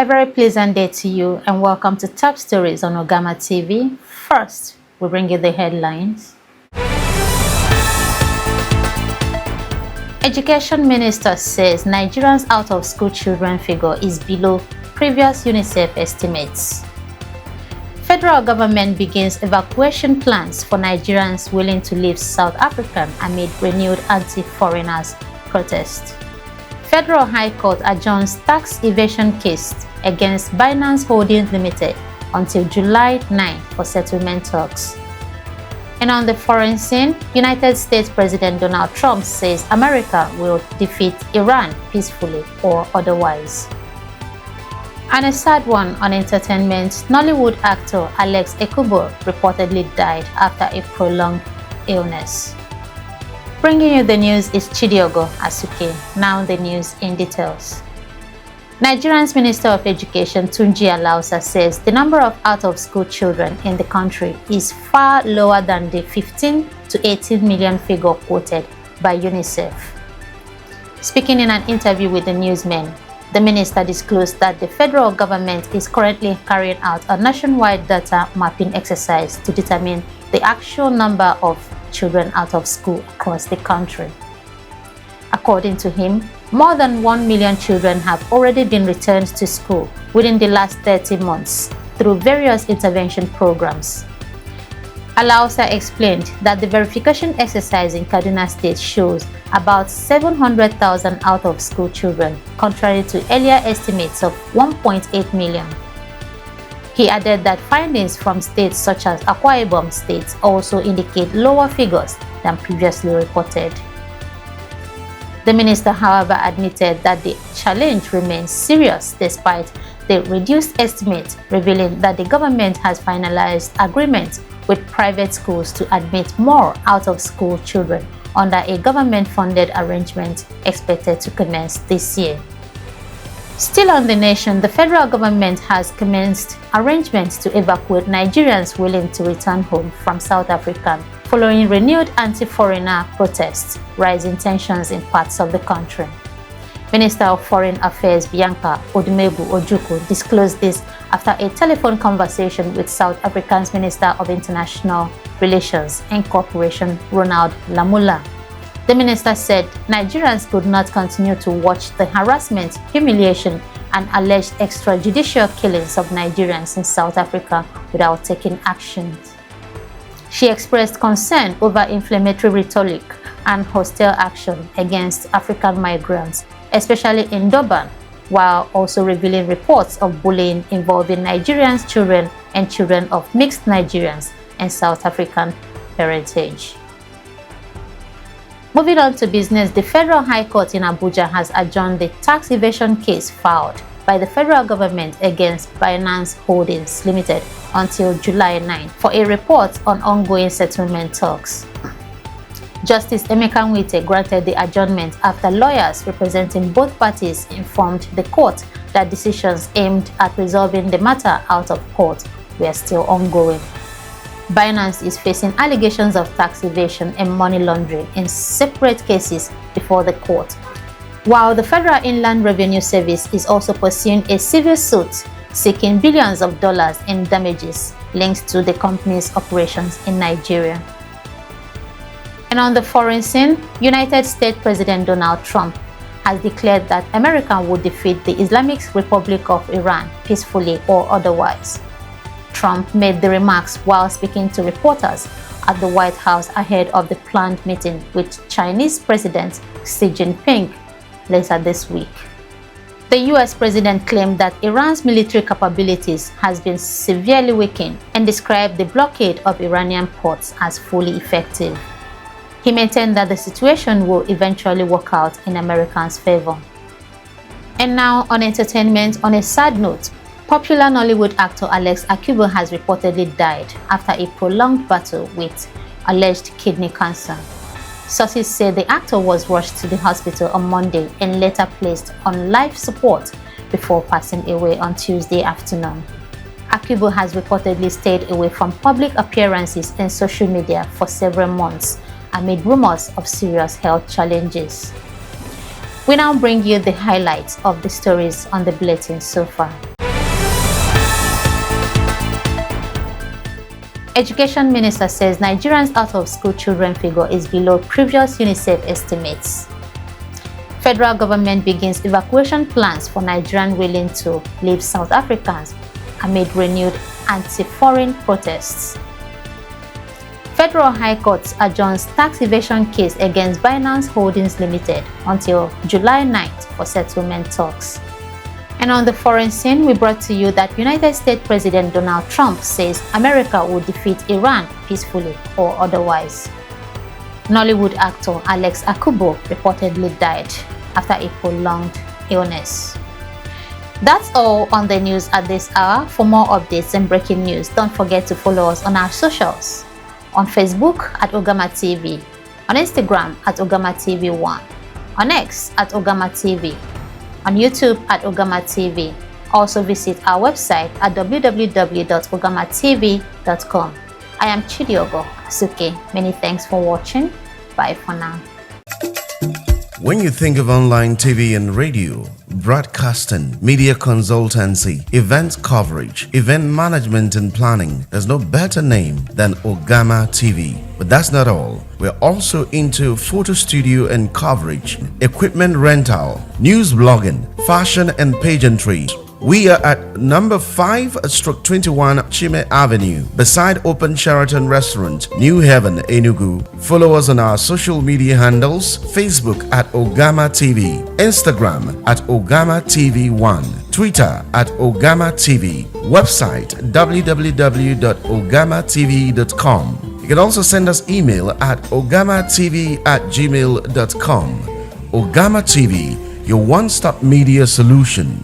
A very pleasant day to you and welcome to Top Stories on Ogama TV. First, we bring you the headlines. Education Minister says Nigerians out-of-school children figure is below previous UNICEF estimates. Federal government begins evacuation plans for Nigerians willing to leave South Africa amid renewed anti-foreigners protest. Federal High Court adjourns tax evasion case against Binance Holdings Limited until July 9 for settlement talks. And on the foreign scene, United States President Donald Trump says America will defeat Iran peacefully or otherwise. And a sad one on entertainment, Nollywood actor Alex Ekubo reportedly died after a prolonged illness. Bringing you the news is Chidiogo Asuke. Now the news in details. Nigeria's Minister of Education Tunji Alausa says the number of out-of-school children in the country is far lower than the 15 to 18 million figure quoted by UNICEF. Speaking in an interview with the newsmen, the minister disclosed that the federal government is currently carrying out a nationwide data mapping exercise to determine the actual number of children out of school across the country. According to him, more than 1 million children have already been returned to school within the last 30 months through various intervention programs. Alausa explained that the verification exercise in Kaduna State shows about 700,000 out-of-school children, contrary to earlier estimates of 1.8 million. He added that findings from states such as Akwa Ibom State also indicate lower figures than previously reported. The minister, however, admitted that the challenge remains serious despite the reduced estimate, revealing that the government has finalized agreements with private schools to admit more out-of-school children under a government-funded arrangement expected to commence this year. Still on the nation, the federal government has commenced arrangements to evacuate Nigerians willing to return home from South Africa following renewed anti-foreigner protests, rising tensions in parts of the country. Minister of Foreign Affairs Bianca Odumegu Ojukwu disclosed this after a telephone conversation with South Africa's Minister of International Relations and Cooperation Ronald Lamola. The minister said Nigerians could not continue to watch the harassment, humiliation, and alleged extrajudicial killings of Nigerians in South Africa without taking action. She expressed concern over inflammatory rhetoric and hostile action against African migrants, especially in Durban, while also revealing reports of bullying involving Nigerians' children and children of mixed Nigerians and South African parentage. Moving on to business, the Federal High Court in Abuja has adjourned the tax evasion case filed by the federal government against Binance Holdings Limited until July 9 for a report on ongoing settlement talks. Justice Emeka Nwite granted the adjournment after lawyers representing both parties informed the court that decisions aimed at resolving the matter out of court were still ongoing. Binance is facing allegations of tax evasion and money laundering in separate cases before the court, while the Federal Inland Revenue Service is also pursuing a civil suit seeking billions of dollars in damages linked to the company's operations in Nigeria. And on the foreign scene, United States President Donald Trump has declared that America would defeat the Islamic Republic of Iran peacefully or otherwise. Trump made the remarks while speaking to reporters at the White House ahead of the planned meeting with Chinese President Xi Jinping later this week. The US president claimed that Iran's military capabilities has been severely weakened and described the blockade of Iranian ports as fully effective. He maintained that the situation will eventually work out in Americans' favor. And now on entertainment, on a sad note, popular Nollywood actor Alex Ekubo has reportedly died after a prolonged battle with alleged kidney cancer. Sources say the actor was rushed to the hospital on Monday and later placed on life support before passing away on Tuesday afternoon. Ekubo has reportedly stayed away from public appearances and social media for several months amid rumors of serious health challenges. We now bring you the highlights of the stories on the bulletin so far. Education Minister says Nigerians out-of-school children figure is below previous UNICEF estimates. Federal government begins evacuation plans for Nigerians willing to leave South Africans amid renewed anti-foreign protests. Federal High Court adjourns tax evasion case against Binance Holdings Limited until July 9th for settlement talks. And on the foreign scene, we brought to you that United States President Donald Trump says America will defeat Iran peacefully or otherwise. Nollywood actor Alex Akubo reportedly died after a prolonged illness. That's all on the news at this hour. For more updates and breaking news, don't forget to follow us on our socials. On Facebook at Ogama TV, on Instagram at Ogama TV1, on X at Ogama TV, on YouTube at Ogama TV. Also visit our website at www.ogamatv.com. I am Chidiogo Suke. Many thanks for watching. Bye for now. When you think of online TV and radio, broadcasting, media consultancy, event coverage, event management and planning, there's no better name than Ogama TV. But that's not all. We're also into photo studio and coverage, equipment rental, news blogging, fashion and pageantry. We are at number 5/21 Chime Avenue, beside Open Sheraton Restaurant, New Haven, Enugu. Follow us on our social media handles: Facebook at Ogama TV, Instagram at Ogama TV1, Twitter at Ogama TV, website www.ogamatv.com. You can also send us email at ogamatv@gmail.com. Ogama TV, your one-stop media solution.